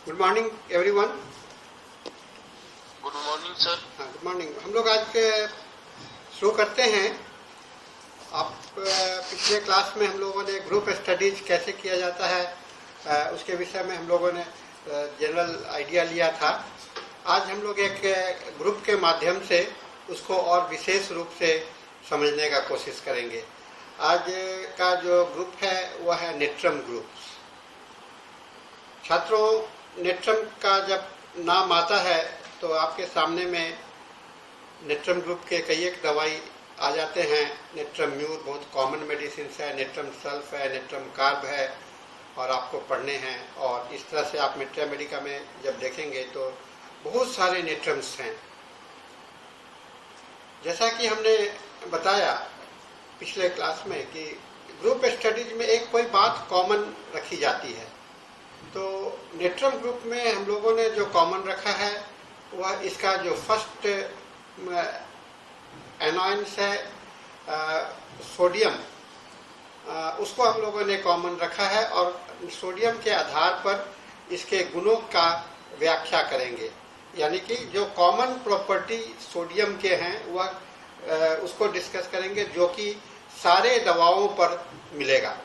Good morning everyone. Good morning sir. Good morning. हम लोग आज के शुरू करते हैं। आप पिछले क्लास में हम लोगों ने ग्रुप स्टडीज कैसे किया जाता है उसके विषय में हम लोगों ने जनरल आइडिया लिया था। आज हम लोग एक ग्रुप के माध्यम से उसको और विशेष रूप से समझने का कोशिश करेंगे। आज का जो ग्रुप है वह है नेट्रम ग्रुप। छात्रों, नेट्रम का जब नाम आता है तो आपके सामने में नेट्रम ग्रुप के कई एक दवाई आ जाते हैं। नेट्रम म्यूर बहुत कॉमन मेडिसिन है, नेट्रम सल्फ है, नेट्रम कार्ब है और आपको पढ़ने हैं। और इस तरह से आप मेट्रा मेडिका में जब देखेंगे तो बहुत सारे नेट्रम्स हैं। जैसा कि हमने बताया पिछले क्लास में कि ग्रुप स्टडीज में एक कोई बात कॉमन रखी जाती है। तो नेट्रम ग्रुप में हम लोगों ने जो कॉमन रखा है वह इसका जो फर्स्ट एनॉइंस है सोडियम, उसको हम लोगों ने कॉमन रखा है और सोडियम के आधार पर इसके गुणों का व्याख्या करेंगे। यानी कि जो कॉमन प्रॉपर्टी सोडियम के हैं वह उसको डिस्कस करेंगे, जो कि सारे दवाओं पर मिलेगा।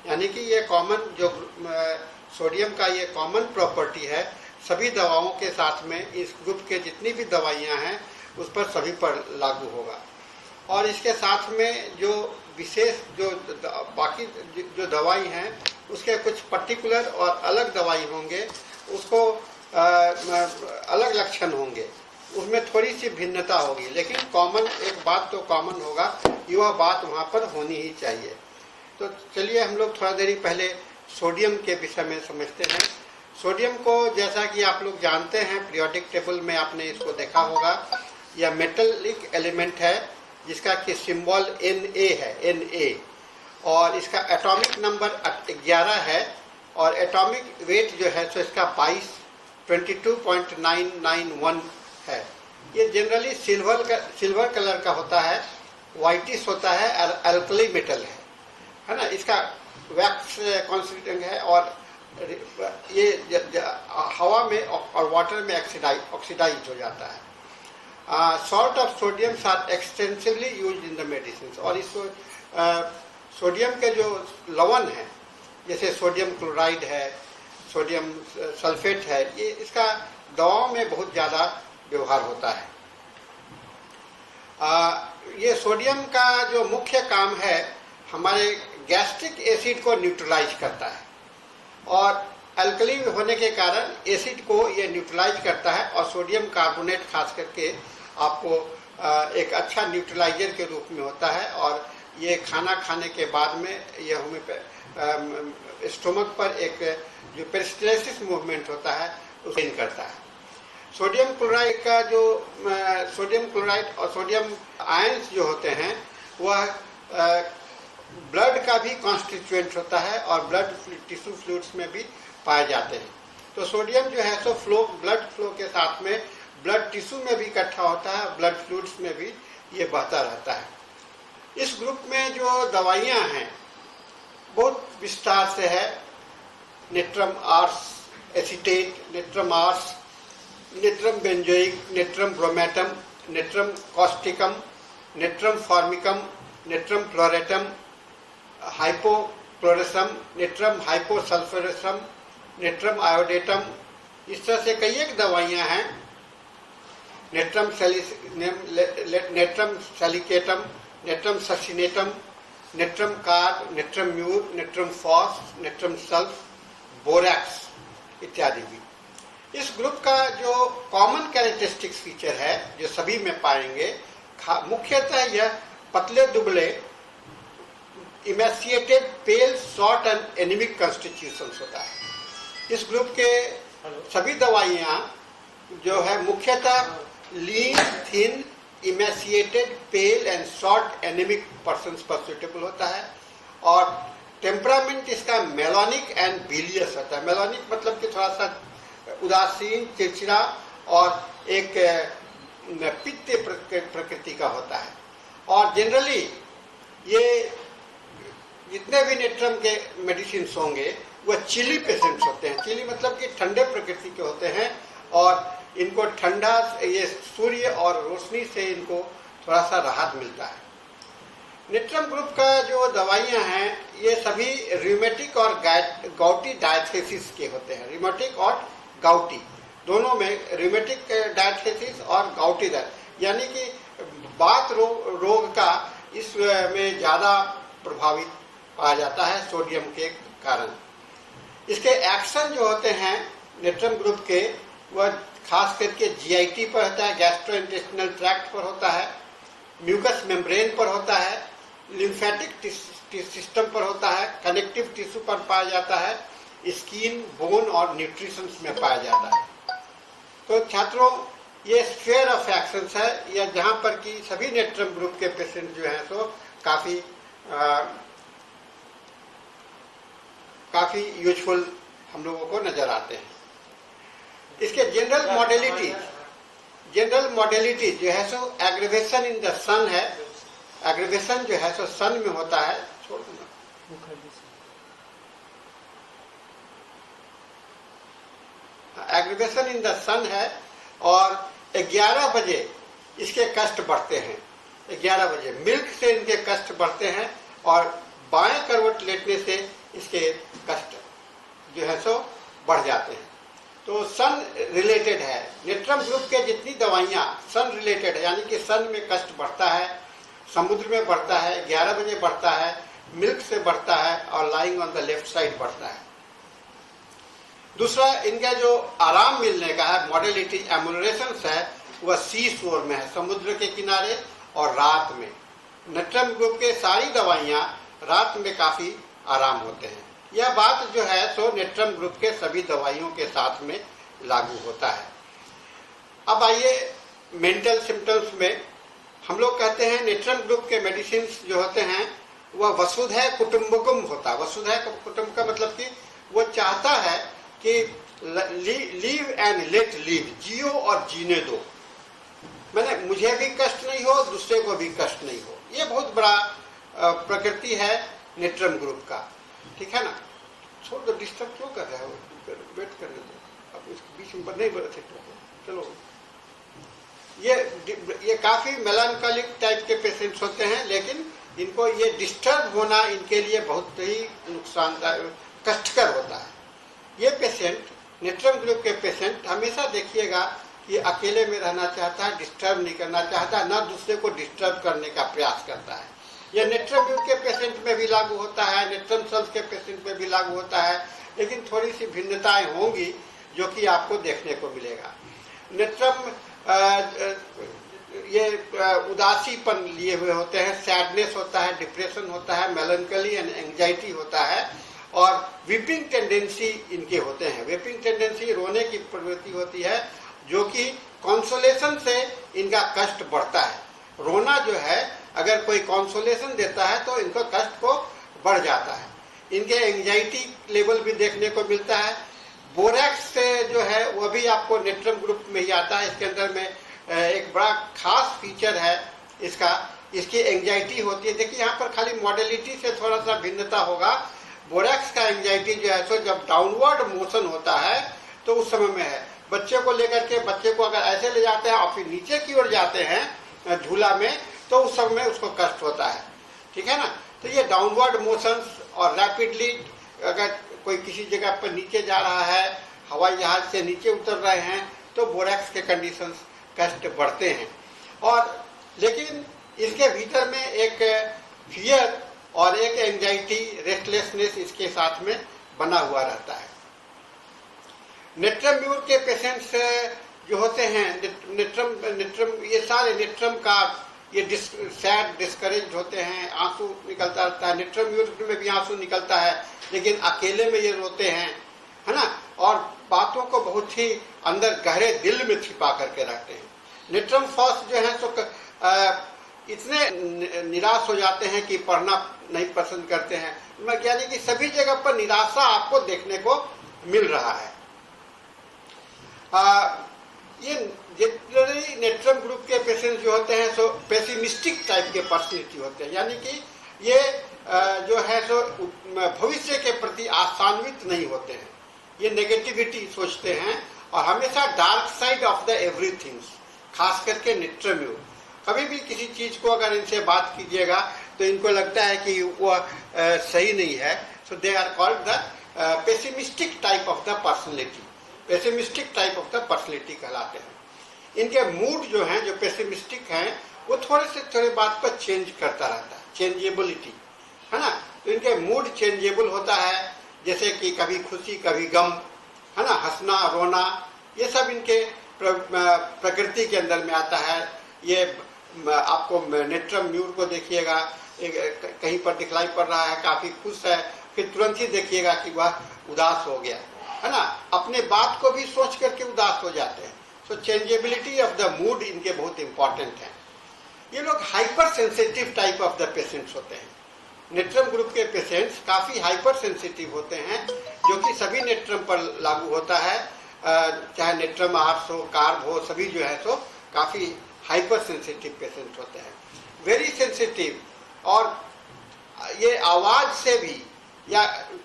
यानी कि ये कॉमन जो सोडियम का ये कॉमन प्रॉपर्टी है सभी दवाओं के साथ में, इस ग्रुप के जितनी भी दवाइयां हैं उस पर सभी पर लागू होगा। और इसके साथ में जो विशेष जो बाकी जो दवाई हैं उसके कुछ पर्टिकुलर और अलग दवाई होंगे, उसको अलग लक्षण होंगे, उसमें थोड़ी सी भिन्नता होगी, लेकिन कॉमन एक बात तो कॉमन होगा, यह बात वहाँ पर होनी ही चाहिए। तो चलिए हम लोग थोड़ा देरी पहले सोडियम के विषय में समझते हैं। सोडियम को जैसा कि आप लोग जानते हैं, पीरियोडिक टेबल में आपने इसको देखा होगा, यह मेटलिक एलिमेंट है जिसका कि सिंबल Na है, Na, और इसका एटॉमिक नंबर 11 है और एटॉमिक वेट जो है तो इसका 22.991 है। ये जनरली सिल्वर कलर का होता है, व्हाइटिश होता है, अल्कली मेटल है ना। इसका वैक्स कॉन्स्टिट्यूएंट है और ये हवा में और वाटर में ऑक्सीडाइज हो जाता है। Salt of sodium are extensively used in the medicine. और इस सोडियम के जो लवण है, जैसे सोडियम क्लोराइड है, सोडियम सल्फेट है, ये इसका दवाओं में बहुत ज़्यादा व्यवहार होता है। ये सोडियम का जो मुख्य काम है, हमारे गैस्ट्रिक एसिड को न्यूट्रलाइज करता है और अल्कली होने के कारण एसिड को ये न्यूट्रलाइज करता है और सोडियम कार्बोनेट खास करके आपको एक अच्छा न्यूट्रलाइजर के रूप में होता है। और ये खाना खाने के बाद में ये स्टोमक पर एक जो पेरिस्टाल्सिस मूवमेंट होता है उसको करता है। सोडियम क्लोराइड का जो सोडियम क्लोराइड और सोडियम आयंस जो होते हैं वह ब्लड का भी कॉन्स्टिट्यूएंट होता है और ब्लड टिश्यू फ्लूइड्स में भी पाए जाते हैं। तो सोडियम जो है तो ब्लड फ्लो के साथ में ब्लड टिश्यू में भी इकट्ठा होता है, ब्लड फ्लूइड्स में भी ये बहता रहता है। इस ग्रुप में जो दवाइयां हैं बहुत विस्तार से है। Natrum ars acetate, natrum ars, natrum benzoic, natrum bromatum, natrum causticum, natrum formicum, natrum chloratum, hypochlorosum, natrum hyposulphurosum, natrum iodatum, इस तरह से कई एक दवाइयां हैं। Natrum salicylatum, natrum succinatum, natrum carb, natrum mur, natrum phos, natrum sulph, borax इत्यादि भी। इस ग्रुप का जो कॉमन कैरेक्टरिस्टिक्स फीचर है जो सभी में पाएंगे, मुख्यतः यह पतले दुबले, emaciated, pale, short and anaemic constitution होता है। इस ग्रुप के सभी दवाइयां जो है मुख्यतः lean, thin, emaciated, pale and short anaemic persons पर सुटेबल होता है। और टेम्परामेंट इसका मेलोनिक एंड बिलियस होता है। मेलोनिक मतलब कि थोड़ा सा उदासीन, चिड़चिड़ा और एक पित्त प्रकृति का होता है। और जनरली ये जितने भी नेट्रम के मेडिसिन होंगे वह चिली पेशेंट्स होते हैं। चिली मतलब कि ठंडे प्रकृति के होते हैं और इनको ठंडा, ये सूर्य और रोशनी से इनको थोड़ा सा राहत मिलता है। नेट्रम ग्रुप का जो दवाइयां हैं ये सभी रिमेटिक और गाउटी डायथेसिस के होते हैं। रिमेटिक और गाउटी दोनों में, रिमेटिक डायथेसिस और गाउटी यानी कि बात रोग का इसमें ज़्यादा प्रभावित पाया जाता है सोडियम के कारण। इसके एक्शन जो होते हैं नेट्रम ग्रुप के, वह खास करके जीआईटी पर होता है, गैस्ट्रोइंटेस्टिनल ट्रैक्ट पर होता है, म्यूकस मेम्ब्रेन पर होता है, लिम्फेटिक सिस्टम पर होता है, कनेक्टिव टिश्यू पर पाया जाता है, स्किन, बोन और न्यूट्रिशन में पाया जाता है। तो छात्रों, ये स्फीयर ऑफ एक्शंस है, या जहां पर कि सभी नेट्रम ग्रुप के पेशेंट जो हैं तो काफी यूजफुल हम लोगों को नजर आते हैं। इसके जनरल मॉडलिटी जो है सो एग्रीवेशन इन द सन है। एग्रीवेशन जो है सो सन में होता है, छोड़ दूंगा, एग्रीवेशन इन द सन है और 11 बजे इसके कष्ट बढ़ते हैं। 11 बजे मिल्क से इनके कष्ट बढ़ते हैं और बाएं करवट लेटने से इसके कष्ट जो है सो बढ़ जाते हैं। तो सन रिलेटेड है। नेट्रम ग्रुप के जितनी दवाइयां सन रिलेटेड है, यानी कि सन में कष्ट बढ़ता है, समुद्र में बढ़ता है, 11 बजे बढ़ता है, मिल्क से बढ़ता है और lying on the left side बढ़ता है। दूसरा, इनका जो आराम मिलने का है मॉडलिटी एमुलरेशन है, वह सी शोर में है, समुद्र के किनारे और रात में। नेट्रम ग्रुप के सारी दवाइयां रात में काफी आराम होते हैं। यह बात जो है सो नेट्रम ग्रुप के सभी दवाइयों के साथ में लागू होता है। अब आइए मेंटल सिम्टम्स में। हम लोग कहते हैं नेट्रम ग्रुप के मेडिसिन जो होते हैं वह वसुधैव कुटुंबकम होता है। वसुधैव कुटुंब का मतलब कि वो चाहता है कि लीव एंड लेट लीव, जियो और जीने दो, मैंने मुझे भी कष्ट नहीं हो, दूसरे को भी कष्ट नहीं हो। ये बहुत बड़ा प्रकृति है नेट्रम ग्रुप का, ठीक है ना। छोड़ दो, डिस्टर्ब क्यों कर रहे हो, वेट करने दो, अब इसके बीच में नहीं बढ़े थे। चलो, ये काफी मेलानकॉलिक टाइप के पेशेंट्स होते हैं, लेकिन इनको ये डिस्टर्ब होना इनके लिए बहुत ही नुकसानदायक, कष्टकर होता है। ये पेशेंट, नेट्रम ग्रुप के पेशेंट, हमेशा देखिएगा कि अकेले में रहना चाहता है, डिस्टर्ब नहीं करना चाहता, न दूसरे को डिस्टर्ब करने का प्रयास करता है। यह नेट्रम ग्रुप के पेशेंट में भी लागू होता है, नेट्रम सेल्स के पेशेंट में भी लागू होता है, लेकिन थोड़ी सी भिन्नताएं होंगी जो कि आपको देखने को मिलेगा। नेट्रम ये उदासीपन लिए हुए होते हैं, सैडनेस होता है, डिप्रेशन होता है, मेलनकली एंड एंजाइटी होता है और वीपिंग टेंडेंसी इनके होते हैं। वीपिंग टेंडेंसी, रोने की प्रवृत्ति होती है, जो कि कंसोलेशन से इनका कष्ट बढ़ता है। रोना जो है, अगर कोई कंसोलेशन देता है तो इनका कष्ट को बढ़ जाता है। इनके एंजाइटी लेवल भी देखने को मिलता है। बोरैक्स से जो है वह भी आपको नेट्रम ग्रुप में ही आता है। इसके अंदर में एक बड़ा खास फीचर है इसका, इसकी एंजाइटी होती है। देखिए यहाँ पर खाली मॉडलिटी से थोड़ा सा भिन्नता होगा। बोरैक्स का एंजाइटी जो है सो जब डाउनवर्ड मोशन होता है तो उस समय में है। बच्चे को लेकर के, बच्चे को अगर ऐसे ले जाते हैं और फिर नीचे की ओर जाते हैं झूला में, तो उस समय में उसको कष्ट होता है, ठीक है ना। तो ये डाउनवर्ड मोशंस और रैपिडली अगर कोई किसी जगह पर नीचे जा रहा है, हवाई जहाज से नीचे उतर रहे हैं, तो बोरैक्स के कंडीशंस कष्ट बढ़ते हैं। और लेकिन इसके भीतर में एक फियर और एक एंजाइटी, रेस्टलेसनेस इसके साथ में बना हुआ रहता है। नेट्रम म्यूर के पेशेंट्स जो होते हैं, नेट्रम ये सारे नेट्रम का ये सैड, डिस्करेज होते हैं, आंसू निकलता रहता है। नेट्रम म्यूर में भी आंसू निकलता है, लेकिन अकेले में ये रोते हैं, है ना, और बातों को बहुत ही अंदर गहरे दिल में छिपा करके रखते हैं। नेट्रम फॉस जो है सो इतने निराश हो जाते हैं कि पढ़ना नहीं पसंद करते हैं। यानी कि सभी जगह पर निराशा आपको देखने को मिल रहा है। ये जनरली नेट्रम ग्रुप के पेशेंट जो होते हैं सो पेसिमिस्टिक टाइप के पर्सनैलिटी होते हैं, यानी कि ये जो है सो भविष्य के प्रति आशान्वित नहीं होते हैं, ये नेगेटिविटी सोचते हैं और हमेशा dark side of the everything, खास करके निट्रम्यूर। कभी भी किसी चीज को अगर इनसे बात कीजिएगा तो इनको लगता है कि वो सही नहीं है। So they are called the pessimistic type of the personality, pessimistic type of the personality कहलाते हैं। इनके मूड जो हैं, जो पेसिमिस्टिक हैं, वो थोड़े से थोड़े बात पर चेंज करता रहता है, चेंजेबिलिटी है ना। तो इनके मूड चेंजेबल होता है, जैसे कि कभी खुशी कभी गम, है ना, हंसना रोना, ये सब इनके प्रकृति के अंदर में आता है। ये आपको निट्रम्यूर को देखिएगा, कहीं पर दिखलाई पड़ रहा है काफी खुश है, फिर तुरंत ही देखिएगा कि वह उदास हो गया, है ना। अपने बात को भी सोच करके उदास हो जाते हैं। सो चेंजेबिलिटी ऑफ द मूड इनके बहुत इंपॉर्टेंट है। ये लोग hyper sensitive type of the patients होते हैं। नेट्रम ग्रुप के पेशेंट्स काफी हाइपर सेंसिटिव होते हैं, जो कि सभी नेट्रम पर लागू होता है, चाहे नेट्रम आर्स हो, कार्ब हो, सभी जो है तो काफी हाइपर सेंसिटिव पेशेंट होते हैं, वेरी सेंसिटिव। और ये आवाज से भी या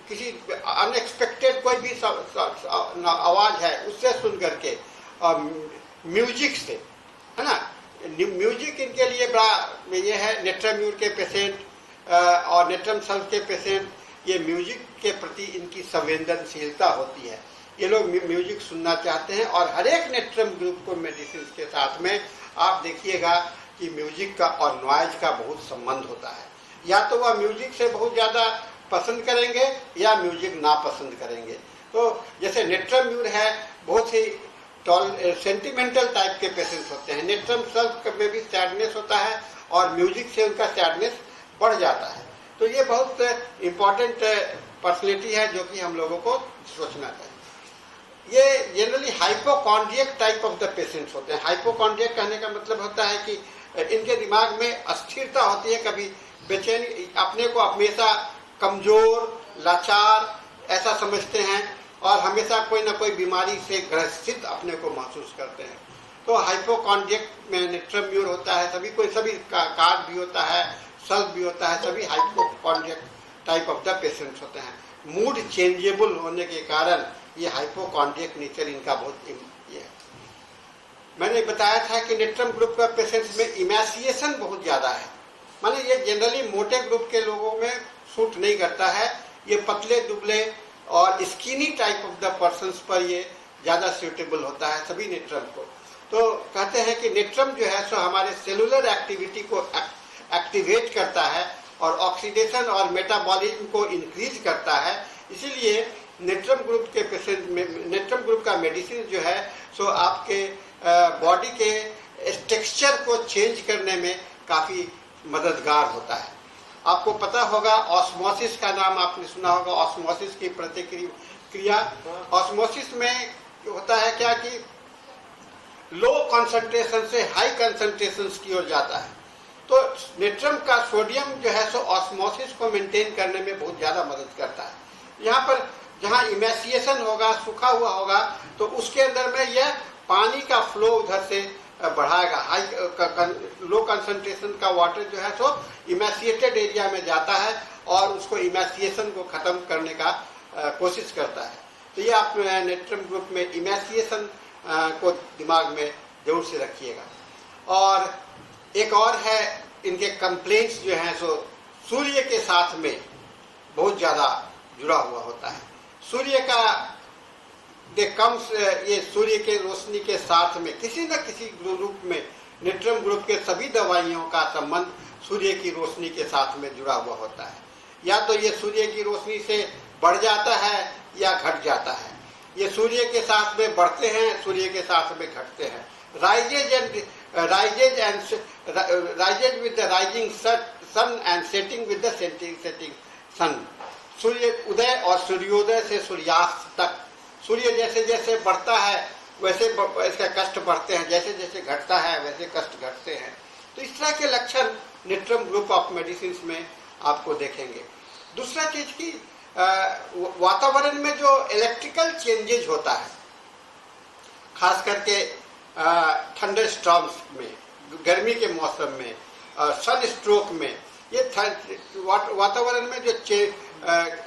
किसी अनएक्सपेक्टेड कोई भी आवाज है उससे सुन करके, और म्यूजिक से, है ना, म्यूजिक इनके लिए बड़ा ये है। नेट्रम्यूर के पेशेंट और नेट्रम सल्फ के पेशेंट, ये म्यूजिक के प्रति इनकी संवेदनशीलता होती है। ये लोग म्यूजिक सुनना चाहते हैं और हर एक नेट्रम ग्रुप को मेडिसिन के साथ में आप देखिएगा कि म्यूजिक का और नॉइज का बहुत संबंध होता है। या तो वह म्यूजिक से बहुत ज्यादा पसंद करेंगे या म्यूजिक ना पसंद करेंगे। तो जैसे नेट्रम्यूर है, बहुत ही सेंटिमेंटल टाइप के पेशेंट्स होते हैं। नेट्रम सल्फ में भी सैडनेस होता है और म्यूजिक से उनका सैडनेस बढ़ जाता है। तो ये बहुत इंपॉर्टेंट पर्सनैलिटी है जो कि हम लोगों को सोचना चाहिए। ये generally hypochondriac type of the patients होते हैं। हाइपोकॉन्ड्रियक कहने का मतलब होता है कि इनके दिमाग में अस्थिरता होती है, कभी बेचैनी, अपने को हमेशा कमजोर लाचार ऐसा समझते हैं और हमेशा कोई ना कोई बीमारी से ग्रसित अपने को महसूस करते हैं। तो हाइपोकॉन्ड्रियक में नेट्रम्यूर होता है, सभी कोई सभी कार्ब भी होता है, सल्फ भी होता है, सभी hypochondriac type of the patients होते हैं। मूड चेंजेबल होने के कारण ये हाइपोकॉन्ड्रियक नेचर इनका बहुत ये है। मैंने बताया था कि नेट्रम ग्रुप का पेशेंट्स में इमैसिएशन बहुत ज्यादा है, माने ये जनरली मोटे ग्रुप के लोगों में सूट नहीं करता है। ये पतले दुबले और skinny type of the persons पर ये ज्यादा सूटेबल होता है सभी नेट्रम को। तो कहते हैं कि नेट्रम जो है सो हमारे सेलुलर एक्टिविटी को एक्टिवेट करता है और ऑक्सीडेशन और मेटाबॉलिज्म को इंक्रीज करता है। इसीलिए नेट्रम ग्रुप के पेशेंट में नेट्रम ग्रुप का मेडिसिन जो है सो आपके बॉडी के टेक्सचर को चेंज करने में काफी मददगार होता है। आपको पता होगा ऑस्मोसिस का नाम आपने सुना होगा, ऑस्मोसिस की प्रतिक्रिया। ऑस्मोसिस में होता है क्या कि लो कंसंट्रेशन से हाई कंसंट्रेशन की ओर जाता है। तो नेट्रम का सोडियम जो है सो ऑस्मोसिस को मेंटेन करने में बहुत ज्यादा मदद करता है। यहाँ पर जहाँ इमैसिएशन होगा, सूखा हुआ होगा, तो उसके अंदर में यह पानी का फ्लो उधर से बढ़ाएगा। हाई लो कंसंट्रेशन का वाटर जो है सो इमैसिएटेड एरिया में जाता है और उसको इमैसिएशन को खत्म करने का कोशिश करता है। तो ये आप नेट्रम ग्रुप में इमैसिएशन को दिमाग में जरूर से रखिएगा। और एक और है, इनके कंप्लेंट्स जो हैं सो सूर्य के साथ में बहुत ज्यादा जुड़ा हुआ होता है। सूर्य का ये सूर्य के रोशनी के साथ में किसी न किसी रूप में नेट्रम ग्रुप के सभी दवाइयों का संबंध सूर्य की रोशनी के साथ में जुड़ा हुआ होता है। या तो ये सूर्य की रोशनी से बढ़ जाता है या घट जाता है। ये सूर्य के साथ में बढ़ते हैं, सूर्य के साथ में घटते हैं। Rises with the rising sun and setting with the setting sun. सूर्य उदय और सूर्योदय से सूर्यास्त तक सूर्य जैसे जैसे बढ़ता है वैसे इसका कष्ट बढ़ते हैं, जैसे जैसे घटता है वैसे कष्ट घटते हैं। तो इस तरह के लक्षण नेट्रम ग्रुप ऑफ मेडिसिन में आपको देखेंगे। दूसरा चीज की वातावरण में जो इलेक्ट्रिकल चेंजेज होता है, खास करके थंडर स्टॉर्म्स में, गर्मी के मौसम में, सन स्ट्रोक में, ये वातावरण में जो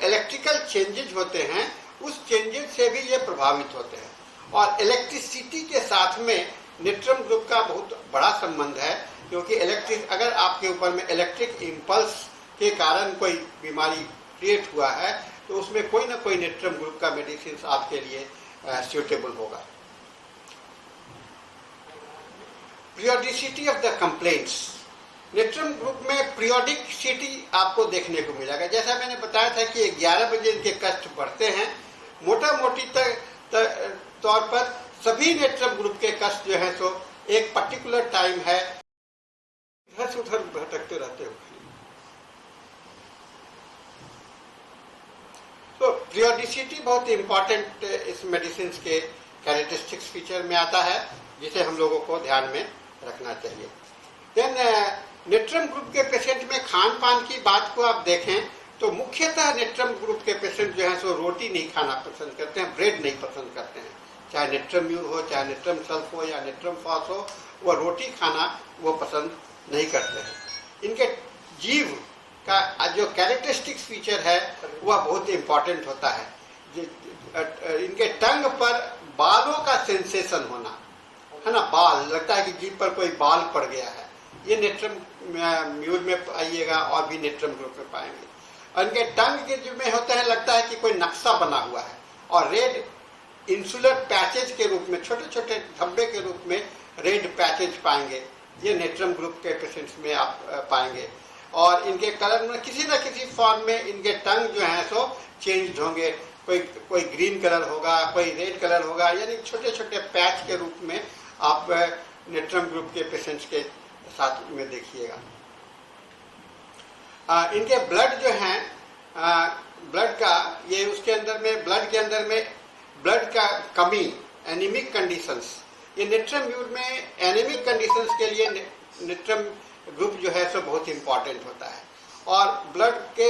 इलेक्ट्रिकल चेंजेज होते हैं, उस चेंजेज से भी ये प्रभावित होते हैं। और इलेक्ट्रिसिटी के साथ में नेट्रम ग्रुप का बहुत बड़ा संबंध है, क्योंकि अगर आपके ऊपर में इलेक्ट्रिक इम्पल्स के कारण कोई बीमारी क्रिएट हुआ है, तो उसमें कोई ना कोई नेट्रम ग्रुप का मेडिसिन आपके लिए सुटेबल होगा। Periodicity of the complaints, natrum group में पीरियोडिसिटी आपको देखने को मिलेगा। जैसा मैंने बताया था कि 11 बजे इनके कष्ट बढ़ते हैं। मोटा मोटी तौर पर सभी नेट्रम ग्रुप के कष्ट जो है सो एक पर्टिकुलर टाइम है, इधर से उधर भटकते रहते हो। तो पीरियोडिसिटी बहुत इंपॉर्टेंट इस मेडिसिन के कैरेक्टरिस्टिक्स फीचर में आता है, जिसे हम लोगों को ध्यान में रखना चाहिए। देन नेट्रम ग्रुप के पेशेंट में खान पान की बात को आप देखें तो मुख्यतः नेट्रम ग्रुप के पेशेंट जो है सो रोटी नहीं खाना पसंद करते हैं, ब्रेड नहीं पसंद करते हैं। चाहे नेट्रम म्यूर हो, चाहे नेट्रम सल्फ हो या नेट्रम फॉस हो, वो रोटी खाना वो पसंद नहीं करते हैं। इनके जीव का जो कैरेक्टरिस्टिक्स फीचर है वह बहुत इंपॉर्टेंट होता है। इनके टंग पर बालों का सेंसेशन होना, है ना, बाल लगता है कि जीभ पर कोई बाल पड़ गया है, ये नेट्रम म्यूर में पाइएगा और भी नेट्रम ग्रुप में पाएंगे। इनके टंग के जो में होता है, लगता है कि कोई नक्शा बना हुआ है, और रेड इंसुलर पैचेज के रूप में, छोटे छोटे धब्बे के रूप में रेड पैचेज पाएंगे, ये नेट्रम ग्रुप के पेशेंट्स में आप पाएंगे। और इनके कलर में किसी न किसी फॉर्म में इनके टंग जो है सो चेंज होंगे, कोई ग्रीन कलर होगा, कोई रेड कलर होगा, यानी छोटे छोटे पैच के रूप में आप नेट्रम ग्रुप के पेशेंट्स के साथ में देखिएगा। इनके ब्लड जो है, ब्लड का ये उसके अंदर में ब्लड का कमी, एनीमिक कंडीशंस, ये नेट्रम म्यूर में एनीमिक कंडीशंस के लिए नेट्रम ग्रुप जो है सो बहुत इंपॉर्टेंट होता है। और ब्लड के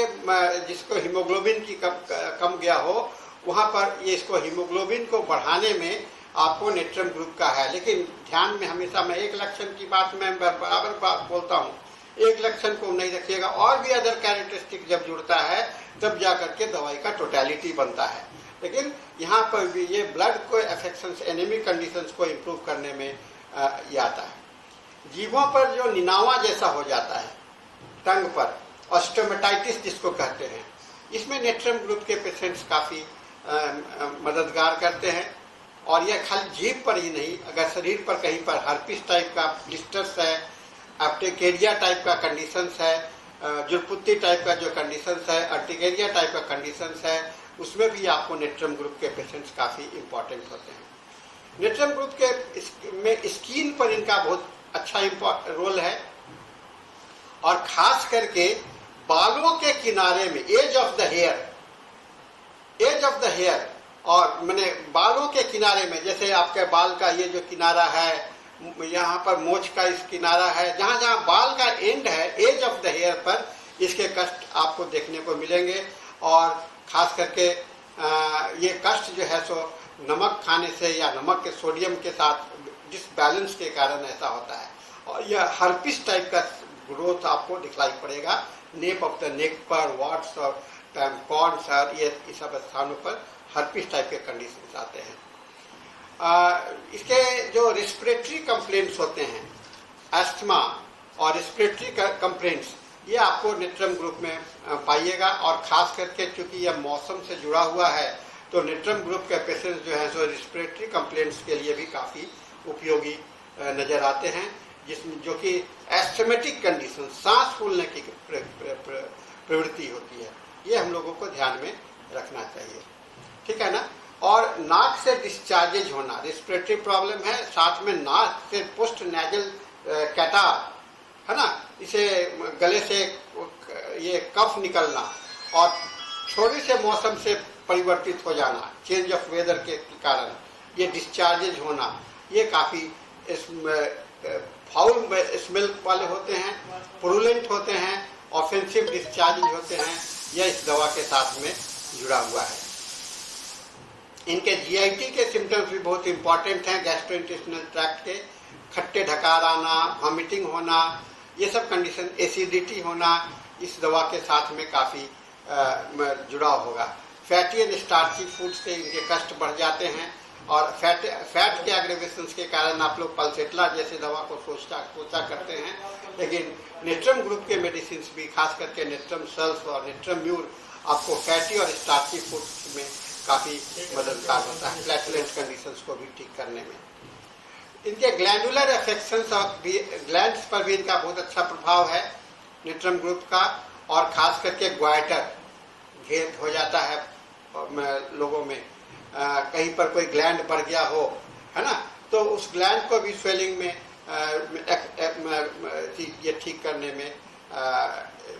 जिसको हीमोग्लोबिन की कम गया हो, वहाँ पर ये इसको हीमोग्लोबिन को बढ़ाने में आपको नेट्रम ग्रुप का है। लेकिन ध्यान में हमेशा मैं एक लक्षण की बात मैं बराबर बोलता हूँ, एक लक्षण को नहीं रखिएगा, और भी अदर कैरेक्टरिस्टिक जब जुड़ता है तब जाकर के दवाई का टोटलिटी बनता है। लेकिन यहाँ पर भी ये ब्लड को अफेक्शंस, एनीमिक कंडीशंस को इम्प्रूव करने में ये आता है। जीभों पर जो निनावा जैसा हो जाता है टंग पर, ऑस्टोमेटाइटिस जिसको कहते हैं, इसमें नेट्रम ग्रुप के पेशेंट्स काफ़ी मददगार करते हैं। और यह खाली जीभ पर ही नहीं, अगर शरीर पर कहीं पर हर्पिस टाइप का ब्लिस्टर्स है, अर्टिकेरिया टाइप का कंडीशंस है, जुरपुत्ती टाइप का जो कंडीशंस है, अर्टिकेरिया टाइप का कंडीशंस है, उसमें भी आपको नेट्रम ग्रुप के पेशेंट्स काफ़ी इंपॉर्टेंट होते हैं। नेट्रम ग्रुप के में स्किन पर इनका बहुत अच्छा रोल है, और खास करके बालों के किनारे में, एज ऑफ द हेयर, और मैंने बालों के किनारे में, जैसे आपके बाल का ये जो किनारा है, यहाँ पर मोछ का इस किनारा है, जहाँ जहाँ बाल का एंड है, एज ऑफ द हेयर पर इसके कष्ट आपको देखने को मिलेंगे। और खास करके ये कष्ट जो है सो नमक खाने से या नमक के सोडियम के साथ डिसबैलेंस के कारण ऐसा होता है। और यह हर्पिस टाइप का ग्रोथ आपको दिखलाई पड़ेगा नेप ऑफ द नेक पर, वाट्स और कॉर्न्स और ये सब स्थानों पर हर्पिस टाइप के कंडीशन आते हैं। इसके जो रेस्पिरेटरी कंप्लेंट्स होते हैं, अस्थमा और रेस्पिरेटरी कंप्लेंट्स, ये आपको नेट्रम ग्रुप में पाइएगा। और खास करके चूंकि यह मौसम से जुड़ा हुआ है, तो नेट्रम ग्रुप के पेशेंट्स जो हैं सो रेस्पिरेटरी कंप्लेंट्स के लिए भी काफ़ी उपयोगी नज़र आते हैं, जिसमें जो कि एस्थमेटिक कंडीशन, सांस फूलने की प्रवृत्ति होती है, ये हम लोगों को ध्यान में रखना चाहिए, ठीक है ना। और नाक से डिस्चार्जेज होना, रेस्पिरेटरी प्रॉब्लम है, साथ में नाक से पोस्ट नेजल कैटार, है ना, इसे गले से ये कफ निकलना और थोड़े से मौसम से परिवर्तित हो जाना, चेंज ऑफ वेदर के कारण ये डिस्चार्जेज होना, ये काफ़ी फाउल स्मेल वाले होते हैं, पुरुलेंट होते हैं, ऑफेंसिव डिस्चार्जेज होते हैं, यह इस दवा के साथ में जुड़ा हुआ है। इनके जीआईटी के सिम्टम्स भी बहुत इंपॉर्टेंट हैं, गैस्ट्रोइंटेस्टिनल ट्रैक्ट के, खट्टे ढकार आना, वॉमिटिंग होना, ये सब कंडीशन, एसिडिटी होना, इस दवा के साथ में काफ़ी जुड़ाव होगा। फैटी एंड स्टार्ची फूड से इनके कष्ट बढ़ जाते हैं और फैट के एग्रेवेशंस के कारण आप लोग पल्सेटला जैसे दवा को सोचा करते हैं, लेकिन नेट्रम ग्रुप के मेडिसिन भी, खास करके नेट्रम सल्फ और नेट्रम म्यूर, आपको फैटी और स्टार्ची फूड्स में काफ़ी मददगार होता है प्लेटलेट कंडीशंस को भी ठीक करने में। इनके ग्लैंडुलर अफेक्शंस और ग्लैंड्स पर भी इनका बहुत अच्छा प्रभाव है नेट्रम ग्रुप का, और खास करके ग्वाइटर घेत हो जाता है लोगों में, कहीं पर कोई ग्लैंड बढ़ गया हो, है ना, तो उस ग्लैंड को भी स्वेलिंग में ये ठीक करने में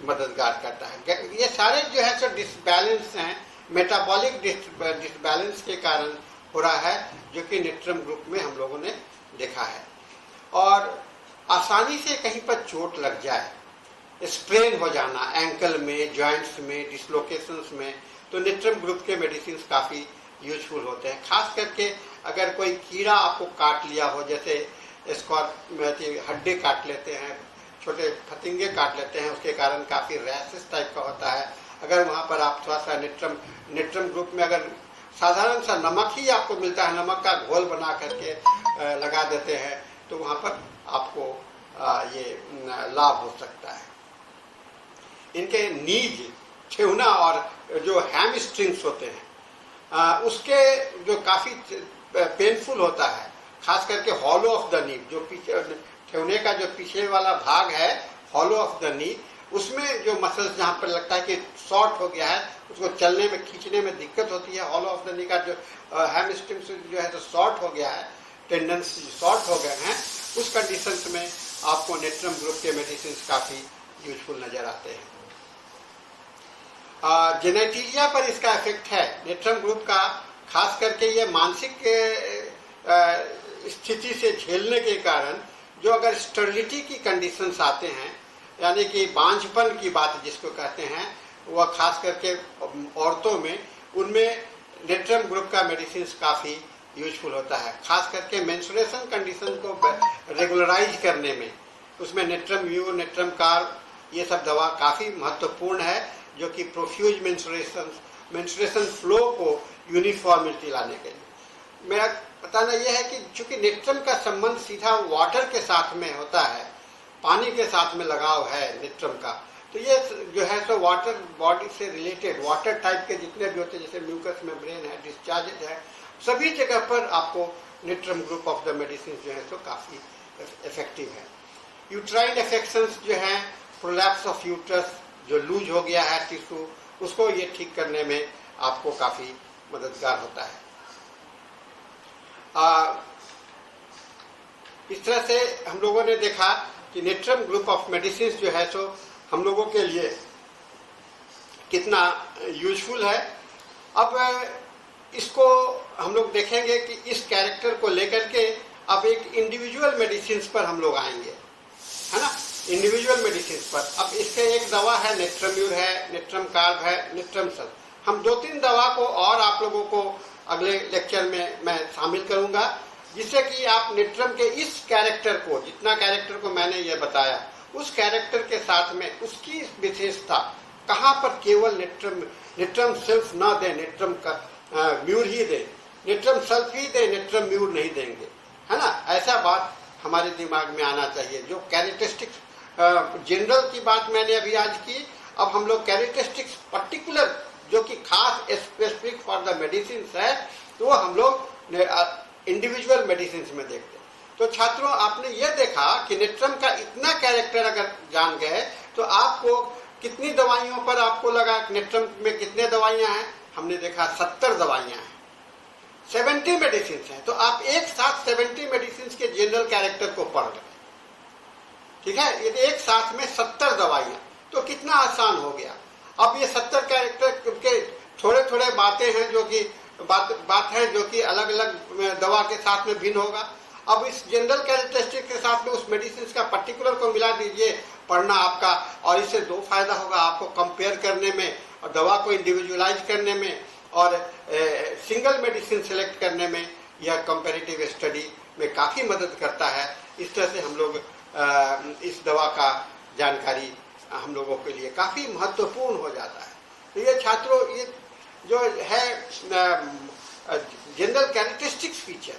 मददगार करता है। ये सारे जो है सो डिसबैलेंस हैं, मेटाबॉलिक डिसबैलेंस के कारण हो रहा है, जो कि नेट्रम ग्रुप में हम लोगों ने देखा है। और आसानी से कहीं पर चोट लग जाए, स्प्रेन हो जाना एंकल में, जॉइंट्स में, डिसलोकेशंस में, तो नेट्रम ग्रुप के मेडिसिन काफ़ी यूजफुल होते हैं। खास करके अगर कोई कीड़ा आपको काट लिया हो, जैसे हड्डी काट लेते हैं, छोटे फतिंगे काट लेते हैं, उसके कारण काफ़ी रैशेस टाइप का होता है। अगर वहाँ पर आप थोड़ा सा नेट्रम ग्रुप में अगर साधारण सा नमक ही आपको मिलता है, नमक का घोल बना करके लगा देते हैं, तो वहाँ पर आपको ये लाभ हो सकता है। इनके नीज, ठेहुना और जो हैमस्ट्रिंग्स होते हैं, उसके जो काफ़ी पेनफुल होता है, खास करके हॉलो ऑफ द नी, जो पीछे ठेहुने का जो पीछे वाला भाग है, हॉलो ऑफ द नी, उसमें जो मसल्स जहाँ पर लगता है कि शॉर्ट हो गया है, उसको चलने में, खींचने में दिक्कत होती है। हॉलो ऑफ द नी का जो हैमस्ट्रिंग्स जो है तो शॉर्ट हो गया है, टेंडेंस शॉर्ट हो गए हैं, उस कंडीशन में आपको नेट्रम ग्रुप के मेडिसिन काफ़ी यूजफुल नजर आते हैं। जेनेटिलिया पर इसका इफेक्ट है नेट्रम ग्रुप का, खास करके ये मानसिक स्थिति से झेलने के कारण, जो अगर स्टर्लिटी की कंडीशंस आते हैं, यानी कि बांझपन की बात जिसको कहते हैं, वह खास करके औरतों में, उनमें नेट्रम ग्रुप का मेडिसिन काफ़ी यूजफुल होता है। खास करके मेंस्ट्रुएशन कंडीशन को रेगुलराइज करने में, उसमें नेट्रम म्यूर, नेट्रम कार्ब, ये सब दवा काफ़ी महत्वपूर्ण है, जो कि प्रोफ्यूज मेंस्ट्रुएशन फ्लो को यूनिफॉर्मिटी लाने के लिए। मेरा बताना यह है कि चूंकि नेट्रम का संबंध सीधा वाटर के साथ में होता है, पानी के साथ में लगाव है नेट्रम का, तो ये जो है सो वाटर बॉडी से रिलेटेड वाटर टाइप के जितने भी होते हैं, जैसे म्यूकस मेम्ब्रेन है, डिस्चार्जेज है, सभी जगह पर आपको natrum group of the medicine जो है सो काफ़ी इफेक्टिव है। यूट्राइन इन्फेक्शंस जो हैं, प्रोलैप्स ऑफ यूट्रस, जो लूज हो गया है टिश्यू, उसको ये ठीक करने में आपको काफ़ी मददगार होता है। इस तरह से हम लोगों ने देखा कि नेट्रम ग्रुप ऑफ मेडिसिन जो है सो हम लोगों के लिए कितना यूजफुल है। अब इसको हम लोग देखेंगे कि इस कैरेक्टर को लेकर के अब एक इंडिविजुअल मेडिसिन पर हम लोग आएंगे, है ना, इंडिविजुअल मेडिसिन पर। अब इसके एक दवा है नेट्रम म्यूर है, नेट्रम कार्ब है, नेट्रम सल। हम 2-3 दवा को और आप लोगों को अगले लेक्चर में मैं शामिल करूंगा, जिससे कि आप नेट्रम के इस कैरेक्टर को, जितना कैरेक्टर को मैंने ये बताया, उस कैरेक्टर के साथ में उसकी विशेषता, कहाँ पर केवल नेट्रम सेल्फ ना दे, नेट्रम का म्यूर ही दे, नेट्रम सल्फ ही दे, नेट्रम म्यूर नहीं देंगे, है ना, ऐसा बात हमारे दिमाग में आना चाहिए। जो कैरेक्टरिस्टिक्स जनरल की बात मैंने अभी आज की, अब हम लोग कैरेक्टरिस्टिक्स पर्टिकुलर जो कि खास स्पेसिफिक फॉर द मेडिसिन है, तो हम लोग इंडिविजुअल मेडिसिन में देखते हैं। तो छात्रों, आपने ये देखा कि नेट्रम का इतना कैरेक्टर अगर जान गए तो आपको कितनी दवाइयों पर आपको लगा, नेट्रम में कितने दवाइयां हैं, हमने देखा 70 दवाइयां हैं, 70 मेडिसिन हैं। तो आप एक साथ 70 मेडिसिन के जनरल कैरेक्टर को पढ़ लें, ठीक है, ये एक साथ में 70 दवाइयां, तो कितना आसान हो गया। अब ये 70 कैरेक्टर के थोड़े थोड़े बातें हैं जो कि बात है जो कि अलग अलग दवा के साथ में भिन्न होगा। अब इस जनरल कैरेक्टरिस्टिक के साथ में उस मेडिसिन का पर्टिकुलर को मिला दीजिए, पढ़ना आपका, और इससे 2 फायदा होगा आपको, कंपेयर करने में और दवा को इंडिविजुअलाइज करने में, और सिंगल मेडिसिन सेलेक्ट करने में यह कंपैरेटिव स्टडी में काफ़ी मदद करता है। इस तरह से हम लोग इस दवा का जानकारी हम लोगों के लिए काफ़ी महत्वपूर्ण हो जाता है। तो ये छात्रों, ये जो है जनरल कैरेक्टरिस्टिक्स फीचर,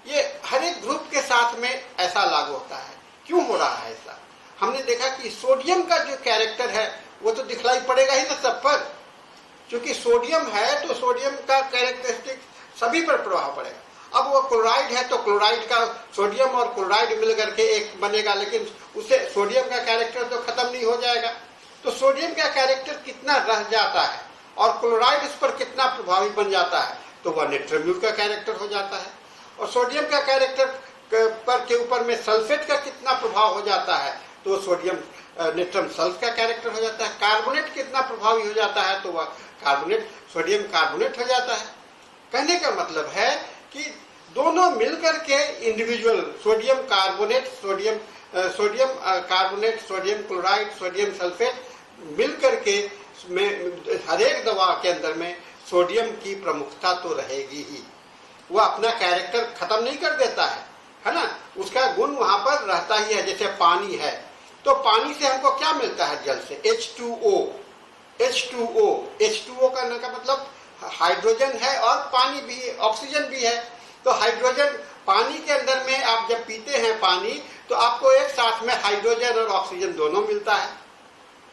ये हर एक ग्रुप के साथ में ऐसा लागू होता है। क्यों हो रहा है ऐसा? हमने देखा कि सोडियम का जो कैरेक्टर है वो तो दिखलाई पड़ेगा ही ना सब पर, क्योंकि सोडियम है तो सोडियम का कैरेक्टरिस्टिक सभी पर प्रभाव पड़ेगा। अब वो क्लोराइड है तो क्लोराइड का, सोडियम और क्लोराइड मिल करके एक बनेगा, लेकिन उससे सोडियम का कैरेक्टर तो खत्म नहीं हो जाएगा। तो सोडियम का कैरेक्टर कितना रह जाता है और क्लोराइड इस पर कितना प्रभावी बन जाता है, तो वह नेट्रम्यूल का कैरेक्टर हो जाता है। और सोडियम का कैरेक्टर पर के ऊपर में सल्फेट का कितना प्रभाव हो जाता है, तो सोडियम नेट्रम सल्फ का कैरेक्टर हो जाता है। कार्बोनेट कितना प्रभावी हो जाता है, तो वह कार्बोनेट, सोडियम कार्बोनेट हो जाता है। कहने का मतलब है कि दोनों मिलकर के individual sodium carbonate, sodium carbonate, sodium chloride, sodium sulphate मिलकर के में हर एक दवा के अंदर में सोडियम की प्रमुखता तो रहेगी ही। वो अपना कैरेक्टर खत्म नहीं कर देता है ना, उसका गुण वहां पर रहता ही है। जैसे पानी है तो पानी से हमको क्या मिलता है? जल से H2O। H2O करने का मतलब हाइड्रोजन है और पानी भी, ऑक्सीजन भी है। तो हाइड्रोजन पानी के अंदर में आप जब पीते हैं पानी, तो आपको एक साथ में हाइड्रोजन और ऑक्सीजन दोनों मिलता है।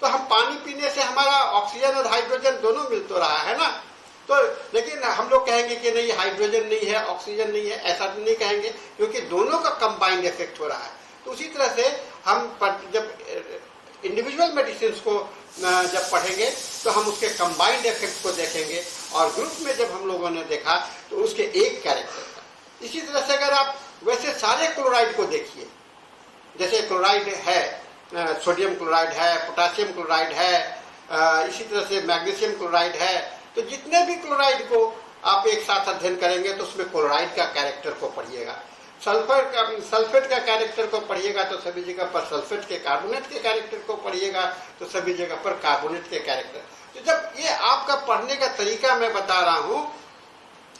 तो हम पानी पीने से हमारा ऑक्सीजन और हाइड्रोजन दोनों मिल तो रहा है ना। तो लेकिन हम लोग कहेंगे कि नहीं, हाइड्रोजन नहीं है, ऑक्सीजन नहीं है, ऐसा तो नहीं कहेंगे, क्योंकि दोनों का कंबाइंड इफेक्ट हो रहा है। तो उसी तरह से हम जब इंडिविजुअल मेडिसिन को जब पढ़ेंगे तो हम उसके कंबाइंड इफेक्ट को देखेंगे, और ग्रुप में जब हम लोगों ने देखा तो उसके एक कैरेक्टर था। इसी तरह से अगर आप वैसे सारे क्लोराइड को देखिए, जैसे क्लोराइड है, सोडियम क्लोराइड है, पोटासियम क्लोराइड है, इसी तरह से मैग्नीशियम क्लोराइड है, तो जितने भी क्लोराइड को आप एक साथ अध्ययन करेंगे तो उसमें क्लोराइड का कैरेक्टर को पढ़िएगा। सल्फेट का कैरेक्टर को पढ़िएगा तो सभी जगह पर सल्फेट के, कार्बोनेट के कैरेक्टर को पढ़िएगा तो सभी जगह पर कार्बोनेट के कैरेक्टर। तो जब ये आपका पढ़ने का तरीका मैं बता रहा हूं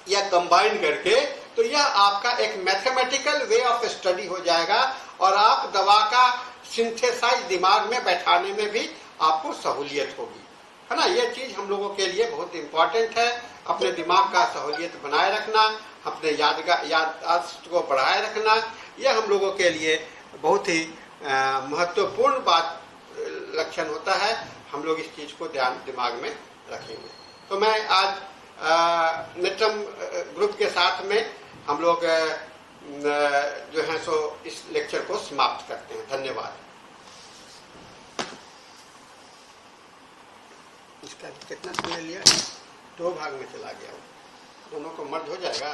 या कंबाइन करके, तो यह आपका एक मैथमेटिकल वे ऑफ स्टडी हो जाएगा, और आप दवा का सिंथेसाइज दिमाग में बैठाने में भी आपको सहूलियत होगी, है ना। यह चीज हम लोगों के लिए बहुत इंपॉर्टेंट है। अपने दिमाग का सहूलियत बनाए रखना, अपने याददाश्त को बढ़ाए रखना, यह हम लोगों के लिए बहुत ही महत्वपूर्ण बात लक्षण होता है। हम लोग इस चीज को दिमाग में रखेंगे। तो मैं आज नेट्रम ग्रुप के साथ में हम लोग जो है सो इस लेक्चर को समाप्त करते हैं। धन्यवाद। इसका कितना समय लिया? 2 भाग में चला गया, दोनों को मर्ज हो जाएगा।